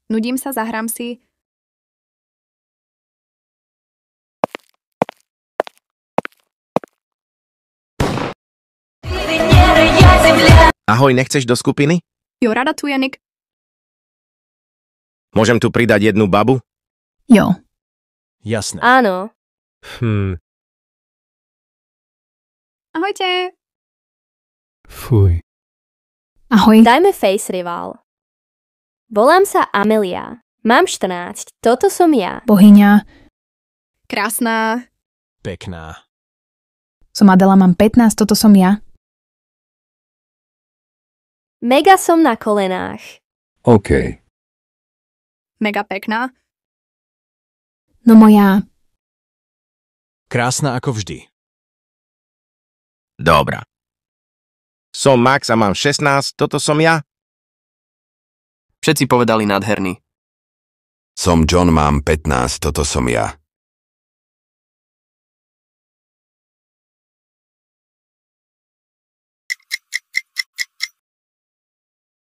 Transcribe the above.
Nudím sa, zahrám si. Ahoj, nechceš do skupiny? Jo, rada tu, Janik. Môžem tu pridať jednu babu? Jo. Jasné. Áno. Ahojte. Fuj. Ahoj. Dajme face rival. Volám sa Amelia. Mám 14. Toto som ja. Bohyňa. Krásná. Pekná. Som Adela, mám 15, toto som ja. Mega som na kolenách. OK. Mega pekná. No moja. Krásna ako vždy. Dobrá. Som Max a mám 16, toto som ja? Všetci povedali nádherný. Som John, mám 15, toto som ja.